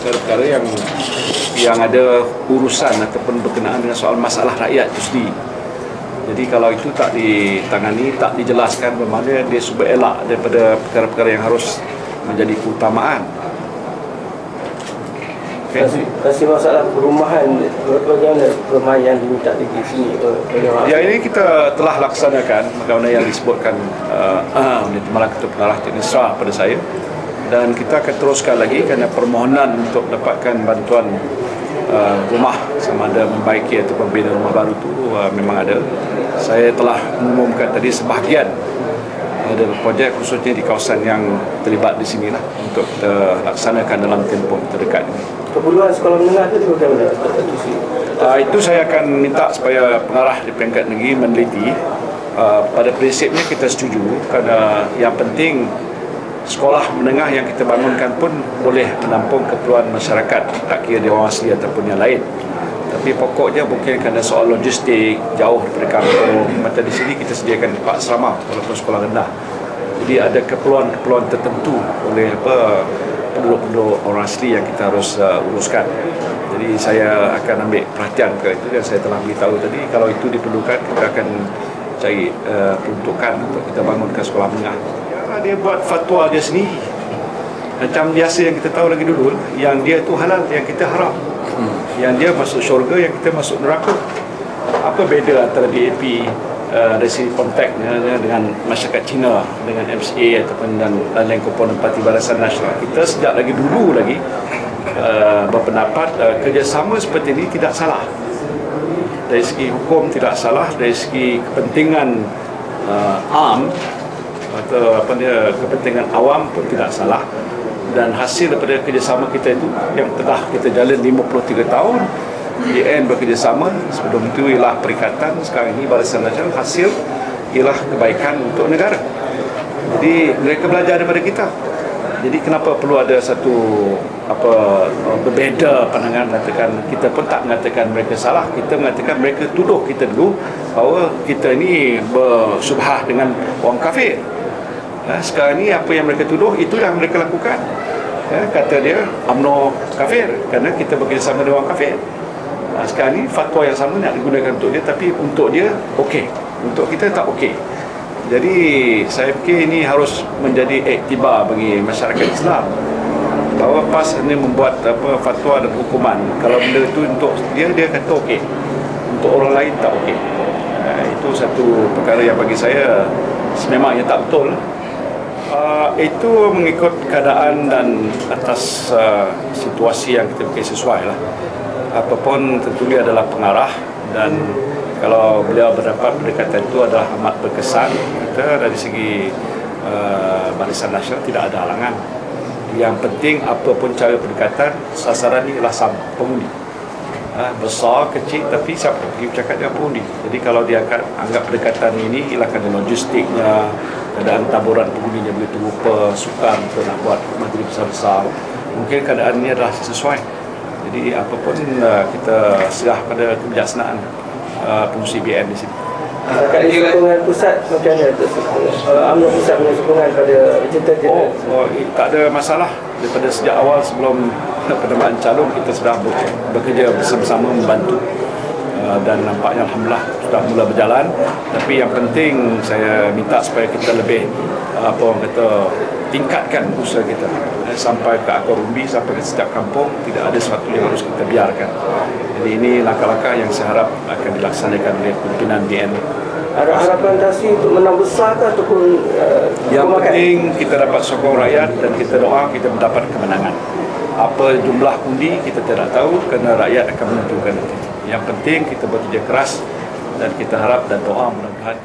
perkara-perkara yang ada urusan ataupun berkenaan dengan soal masalah rakyat itu sendiri. Jadi kalau itu tak ditangani, tak dijelaskan bermakna dia cuba elak daripada perkara-perkara yang harus menjadi keutamaan. Kasih masalah perumahan, bagaimana perumahan yang diminta di sini? Ya, ini kita telah laksanakan bagaimana yang disebutkan oleh Timbalan Ketua Pengarah Cik Nisra pada saya, dan kita akan teruskan lagi kerana permohonan untuk dapatkan bantuan rumah sama ada membaiki atau membina rumah baru itu memang ada. Saya telah mengumumkan tadi sebahagian ada projek khususnya di kawasan yang terlibat di sini lah untuk kita laksanakan dalam tempoh terdekat ini. Keperluan sekolah menengah itu bagaimana? Itu saya akan minta supaya pengarah di peringkat negeri meneliti. Pada prinsipnya kita setuju kerana yang penting sekolah menengah yang kita bangunkan pun boleh menampung keperluan masyarakat, tak kira dia orang asli ataupun yang lain. Tapi pokoknya mungkin kerana soal logistik jauh daripada kampung, macam di sini kita sediakan tempat asrama walaupun sekolah rendah. Jadi ada keperluan-keperluan tertentu oleh penduduk-penduduk orang asli yang kita harus uruskan. Jadi saya akan ambil perhatian ke itu dan saya telah beritahu tadi kalau itu diperlukan kita akan cari peruntukan untuk kita bangunkan sekolah menengah. Dia buat fatwa dia sendiri. Macam biasa yang kita tahu lagi dulu, yang dia tu halal, yang kita haram. Yang dia masuk syurga, yang kita masuk neraka. Apa beza antara DAP dari segi kontaknya dengan masyarakat Cina, dengan MCA ataupun dan lain-lain komponen Parti Barisan Nasional? Kita sejak lagi dulu lagi berpendapat kerjasama seperti ini tidak salah. Dari segi hukum tidak salah, dari segi kepentingan atau kepentingan awam pun tidak salah. Dan hasil daripada kerjasama kita itu yang telah kita jalan 53 tahun, DN bekerjasama, sebelum itu ialah perikatan, sekarang ini Barisan Nasional, hasil ialah kebaikan untuk negara. Jadi mereka belajar daripada kita. Jadi kenapa perlu ada satu berbeza pandangan, mengatakan kita pun tak mengatakan mereka salah, kita mengatakan mereka tuduh kita dulu bahawa kita ini bersubhah dengan orang kafir. Sekarang ni apa yang mereka tuduh itu yang mereka lakukan. Kata dia UMNO kafir kerana kita bekerjasama dengan orang kafir. Sekarang ni fatwa yang sama nak digunakan untuk dia, tapi untuk dia okey, untuk kita tak okey. Jadi saya fikir ini harus menjadi iktibar bagi masyarakat Islam bahawa PAS ini membuat fatwa dan hukuman. Kalau benda itu untuk dia kata okey, untuk orang lain tak okey. Itu satu perkara yang bagi saya sememangnya tak betul. Itu mengikut keadaan dan atas situasi yang kita fikir sesuai lah. Apapun tentu dia adalah pengarah, dan kalau beliau berdapat pendekatan itu adalah amat berkesan, kita dari segi Barisan Nasional tidak ada halangan. Yang penting apapun cara pendekatan, sasaran ini ialah sama, pengundi. Besar, kecil, tapi siapa pergi bercakap dengan pengundi. Jadi kalau dia akan anggap pendekatan ini ialah kerana logistiknya, keadaan taburan pengundinya begitu rupa, sukar untuk nak buat majlis besar-besar, mungkin keadaan ini adalah sesuai. Jadi apapun kita serah pada kebijaksanaan pengurusi BN di sini. Terkait sokongan pusat, macam mana UMNO pusat punya sokongan pada jentera-jentera? Tak ada masalah. Daripada sejak awal sebelum penerimaan calon kita sudah bekerja bersama-sama membantu, dan nampaknya alhamdulillah sudah mula berjalan. Tapi yang penting saya minta supaya kita lebih tingkatkan usaha kita sampai ke akar umbi, sampai ke setiap kampung. Tidak ada sesuatu yang harus kita biarkan. Jadi ini langkah-langkah yang saya harap akan dilaksanakan oleh pimpinan BN. Ada harapan tasi untuk menang besar ke ataupun yang penting kita dapat sokong rakyat dan kita doa kita mendapat kemenangan. Apa jumlah undi kita tidak tahu kerana rakyat akan menentukan itu. Yang penting kita bekerja keras dan kita harap dan doa mudah-mudahan